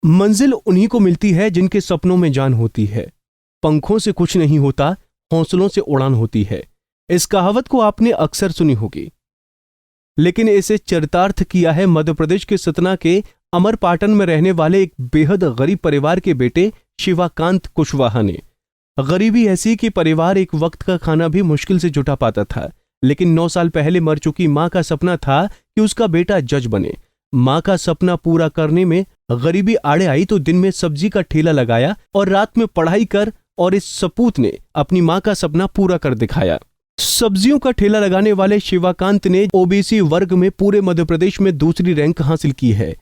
मंजिल उन्हीं को मिलती है जिनके सपनों में जान होती है। पंखों से कुछ नहीं होता, हौसलों से उड़ान होती है। इस कहावत को आपने अक्सर सुनी होगी, लेकिन इसे चरितार्थ किया है मध्य प्रदेश के सतना के अमरपाटन में रहने वाले एक बेहद गरीब परिवार के बेटे शिवाकांत कुशवाहा ने। गरीबी ऐसी कि परिवार एक वक्त का खाना भी मुश्किल से जुटा पाता था, लेकिन 9 साल पहले मर चुकी मां का सपना था कि उसका बेटा जज बने। मां का सपना पूरा करने में गरीबी आड़े आई तो दिन में सब्जी का ठेला लगाया और रात में पढ़ाई कर, और इस सपूत ने अपनी मां का सपना पूरा कर दिखाया। सब्जियों का ठेला लगाने वाले शिवाकांत ने ओबीसी वर्ग में पूरे मध्य प्रदेश में दूसरी रैंक हासिल की है।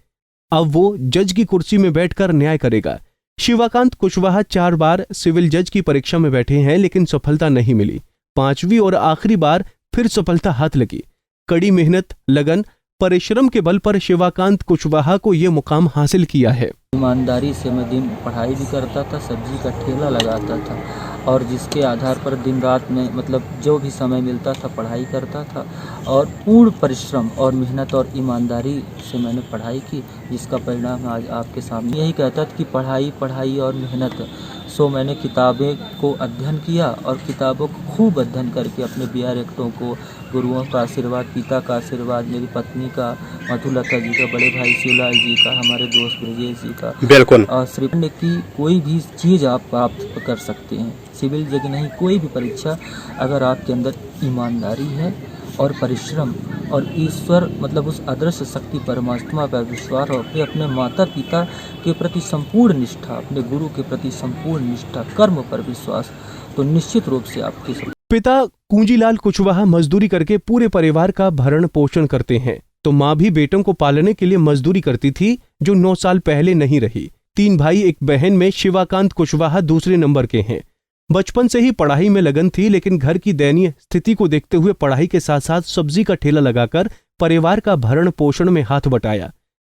अब वो जज की कुर्सी में बैठकर न्याय करेगा। शिवाकांत कुशवाहा 4 बार सिविल जज की परीक्षा में बैठे हैं, लेकिन सफलता नहीं मिली। 5वीं और आखिरी बार फिर सफलता हाथ लगी। कड़ी मेहनत, लगन, परिश्रम के बल पर शिवाकांत कुशवाहा को यह मुकाम हासिल किया है। ईमानदारी से मैं दिन पढ़ाई भी करता था, सब्जी का ठेला लगाता था, और जिसके आधार पर दिन रात में जो भी समय मिलता था पढ़ाई करता था, और पूर्ण परिश्रम और मेहनत और ईमानदारी से मैंने पढ़ाई की, जिसका परिणाम आज आपके सामने। यही कहता था कि पढ़ाई पढ़ाई और मेहनत। सो मैंने किताबें को अध्ययन किया, और किताबों को खूब अध्ययन करके अपने बी आर एक्टों को, गुरुओं का आशीर्वाद, पिता का आशीर्वाद, मेरी पत्नी का, मधुलता जी का, बड़े भाई शिवलाल जी का, हमारे दोस्त ब्रजेश जी का, बिल्कुल, और श्री की कोई भी चीज़ आप प्राप्त कर सकते हैं। सिविल जज नहीं, कोई भी परीक्षा, अगर आपके अंदर ईमानदारी है और परिश्रम और ईश्वर उस अदृश्य शक्ति परमात्मा पर विश्वास और अपने माता पिता के प्रति संपूर्ण निष्ठा, अपने गुरु के प्रति संपूर्ण निष्ठा, कर्म पर विश्वास, तो निश्चित रूप से आपकी। पिता कुंजीलाल कुशवाहा मजदूरी करके पूरे परिवार का भरण पोषण करते हैं, तो मां भी बेटों को पालने के लिए मजदूरी करती थी, जो 9 साल पहले नहीं रही। 3 भाई एक बहन में शिवाकांत कुशवाहा दूसरे नंबर के हैं। बचपन से ही पढ़ाई में लगन थी, लेकिन घर की दयनीय स्थिति को देखते हुए पढ़ाई के साथ साथ सब्जी का ठेला लगाकर परिवार का भरण पोषण में हाथ बटाया।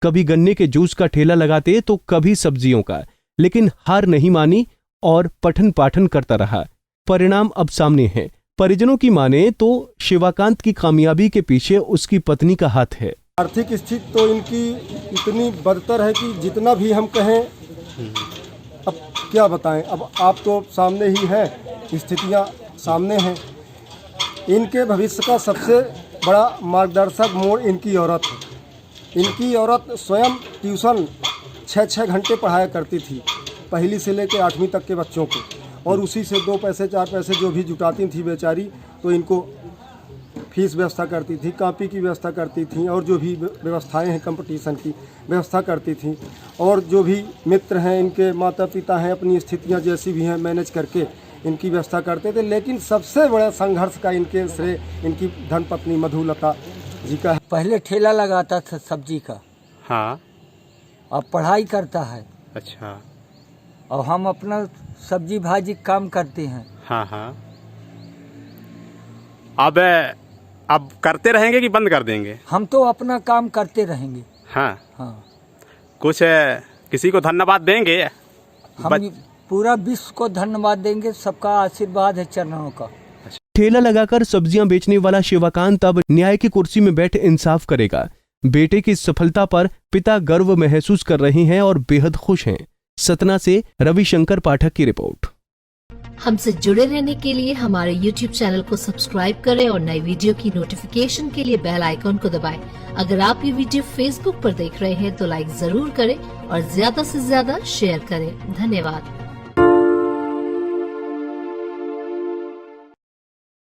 कभी गन्ने के जूस का ठेला लगाते तो कभी सब्जियों का, लेकिन हार नहीं मानी और पठन पाठन करता रहा। परिणाम अब सामने है। परिजनों की माने तो शिवाकांत की कामयाबी के पीछे उसकी पत्नी का हाथ है। आर्थिक स्थिति तो इनकी इतनी बदतर है कि जितना भी हम कहें, अब क्या बताएं। अब आप तो सामने ही हैं, स्थितियां सामने हैं। इनके भविष्य का सबसे बड़ा मार्गदर्शक मोड़ इनकी औरत है। इनकी औरत स्वयं ट्यूशन 6-6 घंटे पढ़ाया करती थी, 1ली से लेकर 8वीं तक के बच्चों को, और उसी से 2 पैसे 4 पैसे जो भी जुटाती थी बेचारी, तो इनको फीस व्यवस्था करती थी, कॉपी की व्यवस्था करती थी, और जो भी व्यवस्थाएं हैं कंपटीशन की व्यवस्था करती थी। और जो भी मित्र हैं, इनके माता पिता हैं, अपनी स्थितियां जैसी भी हैं मैनेज करके इनकी व्यवस्था करते थे। लेकिन सबसे बड़ा संघर्ष का इनके श्रेय इनकी धर्मपत्नी मधुलता जी का है। पहले ठेला लगाता था सब्जी का, हाँ, अब पढ़ाई करता है। अच्छा, और हम अपना सब्जी भाजी काम करते हैं। हाँ हाँ। अब करते रहेंगे कि बंद कर देंगे? हम तो अपना काम करते रहेंगे। हाँ हाँ। कुछ किसी को धन्यवाद देंगे? हम पूरा विश्व को धन्यवाद देंगे, सबका आशीर्वाद है चरणों का। ठेला लगाकर सब्जियां बेचने वाला शिवाकांत अब न्याय की कुर्सी में बैठ इंसाफ करेगा। बेटे की सफलता पर पिता गर्व महसूस कर रहे हैं और बेहद खुश हैं। सतना से रविशंकर पाठक की रिपोर्ट। हमसे जुड़े रहने के लिए हमारे YouTube चैनल को सब्सक्राइब करें और नई वीडियो की नोटिफिकेशन के लिए बेल आइकॉन को दबाएं। अगर आप ये वीडियो Facebook पर देख रहे हैं तो लाइक जरूर करें और ज्यादा से ज्यादा शेयर करें। धन्यवाद।